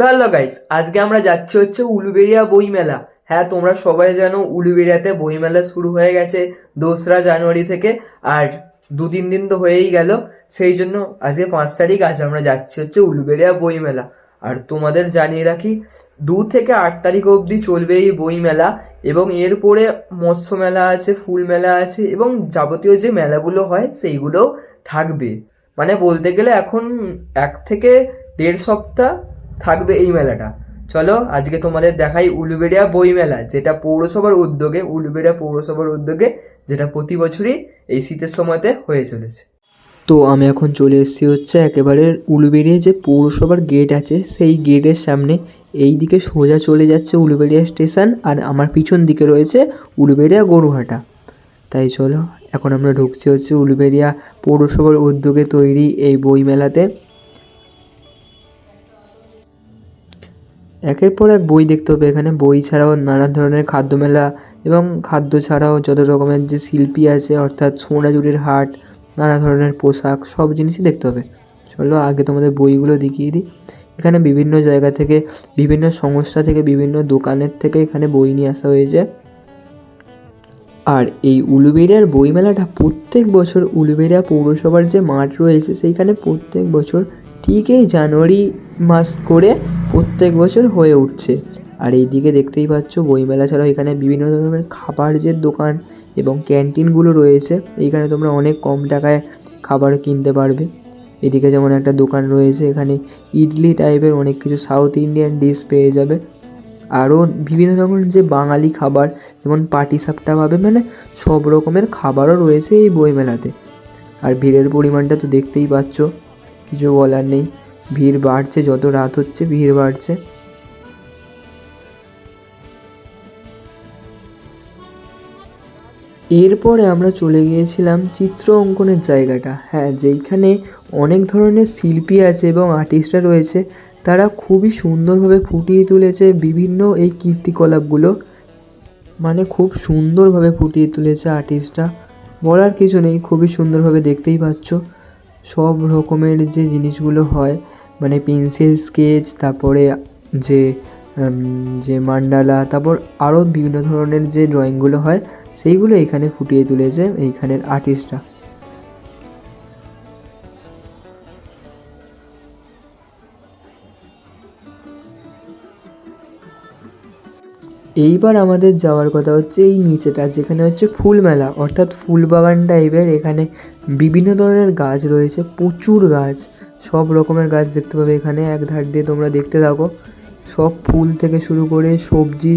তো hello guys, আজকে আমরা যাচ্ছি হচ্ছে উলুবেড়িয়া বইমেলা। হ্যাঁ, তোমরা সবাই জানো উলুবেড়িয়াতে বইমেলা শুরু হয়ে গেছে 2রা জানুয়ারি থেকে। আর 2-3 দিন তো হয়েই গেল। সেই জন্য আজকে 5 তারিখ, আজ আমরা যাচ্ছি হচ্ছে উলুবেড়িয়া বইমেলা। আর তোমাদের জানিয়ে রাখি, 2 থেকে 8 তারিখ অবধি চলবে এই বইমেলা। এবং এরপরে মৎস্য মেলা আছে, ফুল মেলা আছে, এবং যাবতীয় যে মেলাগুলো হয় সেইগুলোও থাকবে। মানে বলতে গেলে এখন 1 থেকে 1.5 সপ্তাহ থাকবে এই মেলাটা। চলো আজকে তোমাদের দেখাই উলুবেড়িয়া বই মেলা, যেটা পৌরসভার উদ্যোগে যেটা প্রতি বছরই এই শীতের সময়তে হয়ে চলেছে। তো আমি এখন চলে এসেছি হচ্ছে একেবারে উলুবেড়িয়া যে পৌরসভার গেট আছে সেই গেটের সামনে। এই দিকে সোজা চলে যাচ্ছে উলুবেড়িয়া স্টেশন, আর আমার পিছন দিকে রয়েছে উলুবেড়িয়া গরুহাটা। তাই চলো এখন আমরা ঢুকছি হচ্ছে উলুবেড়িয়া পৌরসভার উদ্যোগে তৈরি এই বই মেলাতে। একের পর এক বই দেখতে হবে এখানে। বই ছাড়াও নানা ধরনের খাদ্য মেলা, এবং খাদ্য ছাড়াও যত রকমের যে শিল্পী আছে, অর্থাৎ সোনাঝুরির হাট, নানা ধরনের পোশাক, সব জিনিসই দেখতে হবে। চলো আগে তোমাদের বইগুলো দেখিয়ে দিই। এখানে বিভিন্ন জায়গা থেকে, বিভিন্ন সংস্থা থেকে, বিভিন্ন দোকানের থেকে এখানে বই নিয়ে আসা হয়েছে। আর এই উলুবেড়িয়ার বইমেলাটা প্রত্যেক বছর উলুবেড়িয়া পৌরসভার যে মাঠ রয়েছে সেইখানে প্রত্যেক বছর ঠিক এই জানুয়ারি মাস করে প্রত্যেক বছর হয়ে উঠছে। আর এই দিকে দেখতেই পাচ্ছ বইমেলা ছাড়াও এখানে বিভিন্ন ধরনের খাবার যে দোকান এবং ক্যান্টিনগুলো রয়েছে। এইখানে তোমরা অনেক কম টাকায় খাবার কিনতে পারবে। এদিকে যেমন একটা দোকান রয়েছে, এখানে ইডলি টাইপের অনেক কিছু সাউথ ইন্ডিয়ান ডিশ পেয়ে যাবে। আরও বিভিন্ন রকমের যে বাঙালি খাবার, যেমন পাটিসাপটা পাবে, মানে সব রকমের খাবারও রয়েছে এই বইমেলাতে। আর ভিড়ের পরিমাণটা তো দেখতেই পাচ্ছ, কিছু বলার নেই। ভিড় বাড়ছে, যত রাত হচ্ছে ভিড় বাড়ছে। এরপরে আমরা চলে গিয়েছিলাম চিত্র অঙ্কনের জায়গাটা। হ্যাঁ, যেইখানে অনেক ধরনের শিল্পী আছে এবং আর্টিস্টরা রয়েছে, তারা খুবই সুন্দরভাবে ফুটিয়ে তুলেছে বিভিন্ন এই কীর্তিকলাপগুলো। মানে খুব সুন্দরভাবে ফুটিয়ে তুলেছে আর্টিস্টরা, বলার কিছু নেই। খুবই সুন্দরভাবে দেখতেই পাচ্ছ সব রকমের যে জিনিসগুলো হয়, মানে পেন্সিল স্কেচ, তারপরে যে যে মান্ডালা, তারপর আরও বিভিন্ন ধরনের যে ড্রয়িংগুলো হয় সেইগুলো এখানে ফুটিয়ে তুলেছে এইখানের আর্টিস্টরা। এইবার আমাদের যাওয়ার কথা হচ্ছে এই নিচেটা, যেখানে হচ্ছে ফুল মেলা, অর্থাৎ ফুল বাগান টাইপের। এখানে বিভিন্ন ধরনের গাছ রয়েছে, প্রচুর গাছ, সব রকমের গাছ দেখতে পাবে এখানে। এক ধার দিয়ে তোমরা দেখতে থাকো, সব ফুল থেকে শুরু করে সবজি,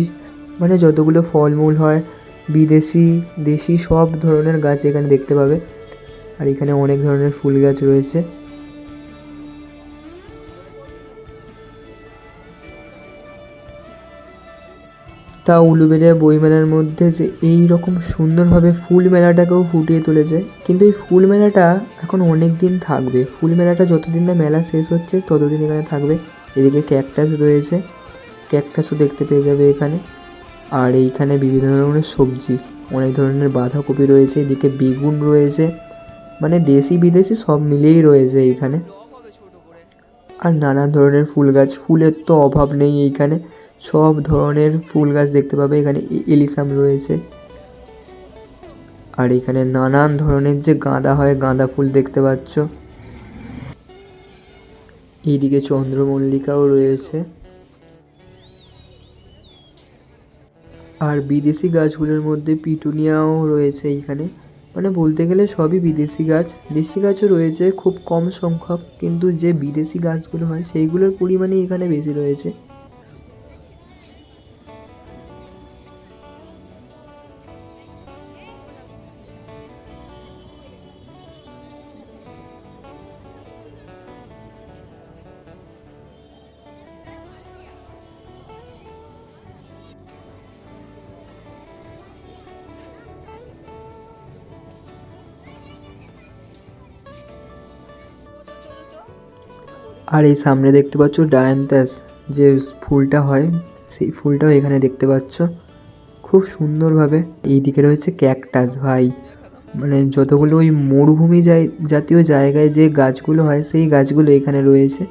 মানে যতগুলো ফলমূল হয়, বিদেশি দেশি সব ধরনের গাছ এখানে দেখতে পাবে। আর এখানে অনেক ধরনের ফুল গাছ রয়েছে। তা উলুবেড়িয়া বইমেলার মধ্যে যে এই রকম সুন্দরভাবে ফুল মেলাটাকেও ফুটিয়ে তুলেছে। কিন্তু এই ফুল মেলাটা এখন অনেক দিন থাকবে। ফুল মেলাটা যতদিন না মেলা শেষ হচ্ছে ততদিন এখানে থাকবে। এদিকে ক্যাকটাস রয়েছে, ক্যাকটাসও দেখতে পেয়ে যাবে এখানে। আর এইখানে বিভিন্ন ধরনের সবজি, অনেক ধরনের বাঁধাকপি রয়েছে, এদিকে বেগুন রয়েছে, মানে দেশি বিদেশি সব মিলিয়েই রয়েছে এইখানে। আর নানান ধরনের ফুল গাছ, ফুলের তো অভাব নেই এইখানে। সব ধরনের ফুল গাছ দেখতে পাবে এখানে। এলিসাম রয়েছে, আর এখানে নানান ধরনের যে গাঁদা হয়, গাঁদা ফুল দেখতে পাচ্ছ। এইদিকে চন্দ্রমল্লিকাও রয়েছে। আর বিদেশি গাছগুলোর মধ্যে পিটুনিয়াও রয়েছে এইখানে। মানে বলতে গেলে সবই বিদেশি গাছ, দেশি গাছও রয়েছে খুব কম সংখ্যক, কিন্তু যে বিদেশি গাছগুলো হয় সেইগুলোর পরিমাণই এখানে বেশি রয়েছে। আর এই সামনে দেখতে পাচ্ছ ডায়ান্থাস যে ফুলটা হয়, সেই ফুলটাও এখানে দেখতে পাচ্ছ খুব সুন্দরভাবে। এইদিকে রয়েছে ক্যাকটাস। ভাই, মানে যতগুলো ওই মরুভূমি জাতীয় জায়গায় যে গাছগুলো হয় সেই গাছগুলো এখানে রয়েছে।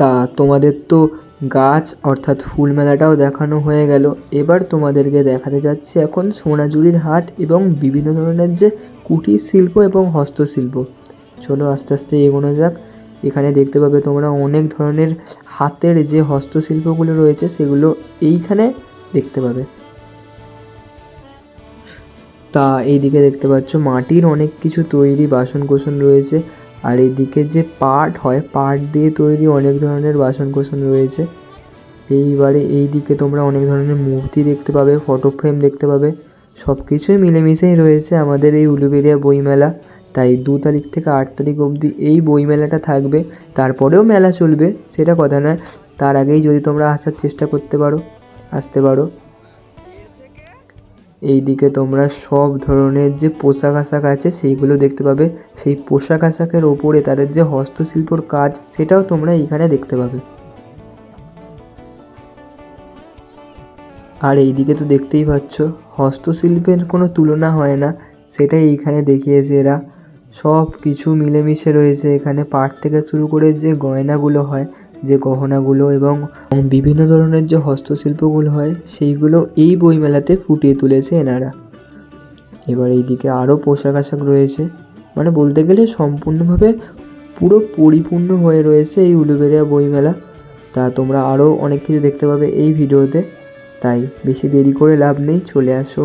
তা তোমাদের তো গাছ অর্থাৎ ফুল মেলাটাও দেখানো হয়ে গেল। এবার তোমাদেরকে দেখাতে যাচ্ছি এখন সোনাঝুরির হাট এবং বিভিন্ন ধরনের যে কুটির শিল্প এবং হস্তশিল্প। চলো আস্তে আস্তে এগোনো যাক। এখানে দেখতে পাবে তোমরা অনেক ধরনের হাতের যে হস্তশিল্পগুলো রয়েছে সেগুলো এইখানে দেখতে পাবে। তা এইদিকে দেখতে পাচ্ছ মাটির অনেক কিছু তৈরি বাসনকোসন রয়েছে, আর এইদিকে যে পাট হয় পাট দিয়ে তৈরি অনেক ধরনের বাসনকোসন রয়েছে। এইবারে এইদিকে তোমরা অনেক ধরনের মূর্তি দেখতে পাবে, ফটো ফ্রেম দেখতে পাবে, সব কিছুই মিলেমিশেই রয়েছে আমাদের এই উলুবেড়িয়া বইমেলা। তাই 2 তারিখ থেকে 8 তারিখ অবধি এই বইমেলাটা থাকবে, তারপরেও মেলা চলবে সেটা কথা নয়। তার আগেই যদি তোমরা আসার চেষ্টা করতে পারো, আসতে পারো। এইদিকে তোমরা সব ধরনের যে পোশাক আশাক আছে সেইগুলো দেখতে পাবে, সেই পোশাক আশাকের ওপরে তাদের যে হস্তশিল্পর কাজ সেটাও তোমরা এইখানে দেখতে পাবে। আর এইদিকে তো দেখতেই পাচ্ছ হস্তশিল্পের কোনো তুলনা হয় না, সেটাই এইখানে দেখিয়েছে এরা। সব কিছু মিলেমিশে রয়েছে এখানে, পাট থেকে শুরু করে যে গয়নাগুলো হয়, যে গহনাগুলো এবং বিভিন্ন ধরনের যে হস্তশিল্পগুলো হয় সেইগুলো এই বইমেলাতে ফুটিয়ে তুলেছে এনারা। এবার এইদিকে আরও পোশাক আশাক রয়েছে, মানে বলতে গেলে সম্পূর্ণভাবে পুরো পরিপূর্ণ হয়ে রয়েছে এই উলুবেড়িয়া বইমেলা। তা তোমরা আরও অনেক কিছু দেখতে পাবে এই ভিডিওতে, তাই বেশি দেরি করে লাভ নেই, চলে আসো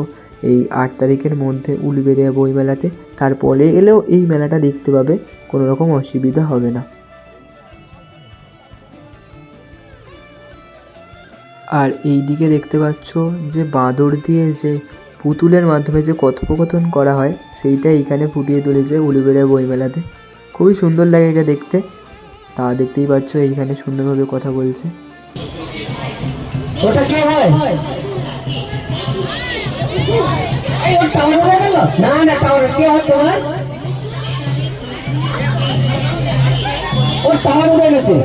এই 8 তারিখের মধ্যে উলুবেড়িয়া বইমেলাতে। তারপরে এলেও এই মেলাটা দেখতে পাবে, কোনো রকম অসুবিধা হবে না। আর এই দিকে দেখতে পাচ্ছ যে বাঁদর দিয়ে যে পুতুলের মাধ্যমে যে কথোপকথন করা হয় সেইটা এইখানে ফুটিয়ে তুলেছে উলুবেড়িয়া বইমেলাতে। খুবই সুন্দর লাগে এটা দেখতে। তা দেখতেই পাচ্ছ এইখানে সুন্দরভাবে কথা বলছে। ওটা কে হয়? এই ওর টাওয়ার উড়ে গেল? না না, টাওয়ার কে হয় তোমার? ওর টাওয়ার উড়ে গেছে।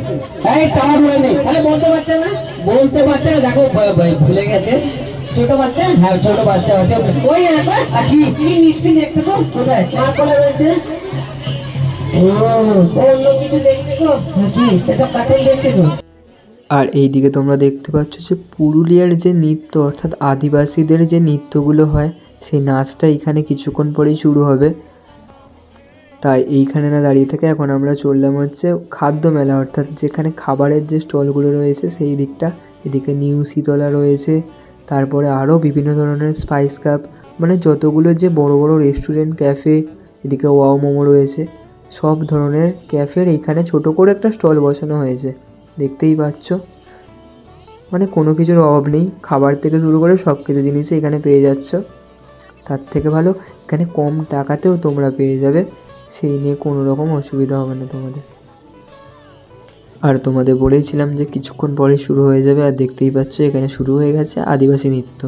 এই টাওয়ার উড়ে নেই, তাহলে বলতে পারছে না? বলতে পারছে না, দেখো ভুলে গেছে। ছোট বাচ্চা, হ্যাঁ ছোট বাচ্চা আছে। ওই একবার কি কি মিষ্টি দেখতে তো? কোথায়? মার কোলে রয়েছে। অন্য কিছু দেখতে তো? কি এসব কার্টুন দেখতে তো? আর এই দিকে তোমরা দেখতে পাচ্ছ যে পুরুলিয়ার যে নৃত্য অর্থাৎ আদিবাসীদের যে নৃত্যগুলো হয় সেই নাচটা এখানে কিছুক্ষণ পরেই শুরু হবে। তাই এইখানে না দাঁড়িয়ে থেকে এখন আমরা চললাম হচ্ছে খাদ্য মেলা, অর্থাৎ যেখানে খাবারের যে স্টলগুলো রয়েছে সেই দিকটা। এদিকে নিউ শীতলা রয়েছে, তারপরে আরও বিভিন্ন ধরনের স্পাইস কাপ, মানে যতগুলো যে বড় বড় রেস্টুরেন্ট ক্যাফে, এদিকে ওয়াও মোমো রয়েছে, সব ধরনের ক্যাফের এইখানে ছোট করে একটা স্টল বসানো হয়েছে, দেখতেই পাচ্ছ। মানে কোনো কিছুর অভাব নেই, খাবার থেকে শুরু করে সব কিছু জিনিসই এখানে পেয়ে যাচ্ছ। তার থেকে ভালো এখানে কম টাকাতেও তোমরা পেয়ে যাবে, সেই নিয়ে কোনো রকম অসুবিধা হবে না তোমাদের। আর তোমাদের বলেইছিলাম যে কিছুক্ষণ পরে শুরু হয়ে যাবে, আর দেখতেই পাচ্ছ এখানে শুরু হয়ে গেছে আদিবাসী নৃত্য।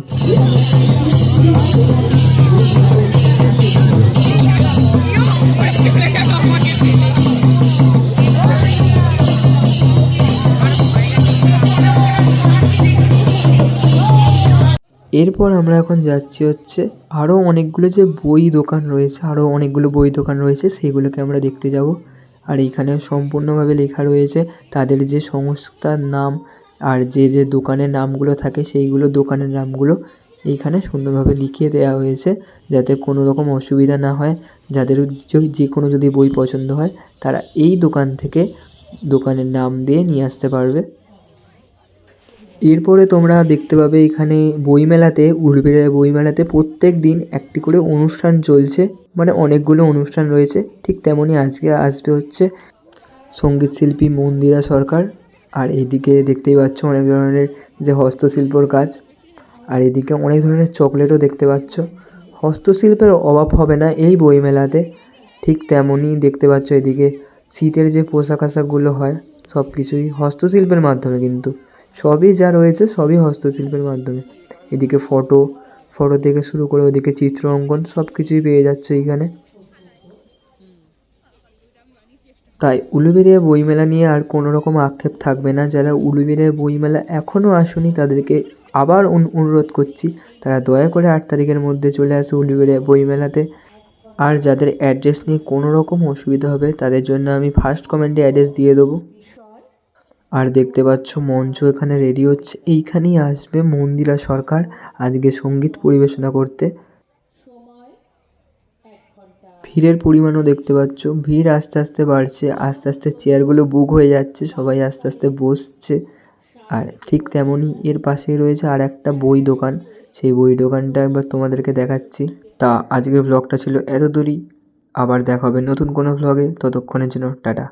এরপর আমরা এখন যাচ্ছি হচ্ছে আরও অনেকগুলো যে বই দোকান রয়েছে, আরও অনেকগুলো বই দোকান রয়েছে সেগুলোকে আমরা দেখতে যাব। আর এইখানে সম্পূর্ণভাবে লেখা রয়েছে তাদের যে সংস্থার নাম, আর যে যে দোকানের নামগুলো থাকে সেইগুলো দোকানের নামগুলো এইখানে সুন্দরভাবে লিখিয়ে দেওয়া হয়েছে, যাতে কোনো রকম অসুবিধা না হয়। যাদের যে কোনো যদি বই পছন্দ হয় তারা এই দোকান থেকে দোকানের নাম দিয়ে নিয়ে আসতে পারবে। এরপরে তোমরা দেখতে পাবে এখানে বইমেলাতে, উলুবেড়িয়া বইমেলাতে প্রত্যেক দিন একটি করে অনুষ্ঠান চলছে, মানে অনেকগুলো অনুষ্ঠান রয়েছে। ঠিক তেমনই আজকে আসবে হচ্ছে সঙ্গীত শিল্পী মন্দিরা সরকার। আর এইদিকে দেখতেই পাচ্ছ অনেক ধরনের যে হস্তশিল্পর কাজ, আর এদিকে অনেক ধরনের চকলেটও দেখতে পাচ্ছ। হস্তশিল্পের অভাব হবে না এই বইমেলাতে। ঠিক তেমনই দেখতে পাচ্ছ এদিকে শীতের যে পোশাক আশাকগুলো হয় সব কিছুই হস্তশিল্পের মাধ্যমে, কিন্তু সবই যা রয়েছে সবই হস্তশিল্পের মাধ্যমে। এদিকে ফটো থেকে শুরু করে ওদিকে চিত্র অঙ্কন সব কিছুই পেয়ে যাচ্ছে এইখানে। তাই উলুবেড়িয়া বইমেলা নিয়ে আর কোনো রকম আক্ষেপ থাকবে না। যারা উলুবেড়িয়া বইমেলা এখনও আসেনি তাদেরকে আবার অনুরোধ করছি, তারা দয়া করে 8 তারিখের মধ্যে চলে আসে উলুবেড়িয়া বইমেলাতে। আর যাদের অ্যাড্রেস নিয়ে কোনো রকম অসুবিধা হবে তাদের জন্য আমি ফার্স্ট কমেন্টে অ্যাড্রেস দিয়ে দেবো। আর দেখতে পাচ্ছ মঞ্চ এখানে রেডি হচ্ছে, এইখানেই আসবে মন্দিরা সরকার আজকে সঙ্গীত পরিবেশনা করতে। ভিড়ের পরিমাণও দেখতে পাচ্ছ, ভিড় আস্তে আস্তে বাড়ছে, আস্তে আস্তে চেয়ারগুলো বুক হয়ে যাচ্ছে, সবাই আস্তে আস্তে বসছে। আর ঠিক তেমনই এর পাশেই রয়েছে আর একটা বই দোকান, সেই বই দোকানটা একবার তোমাদেরকে দেখাচ্ছি। তা আজকের ভ্লগটা ছিল এত দূরই, আবার দেখা হবে নতুন কোনো ভ্লগে, ততক্ষণের জন্য টাটা।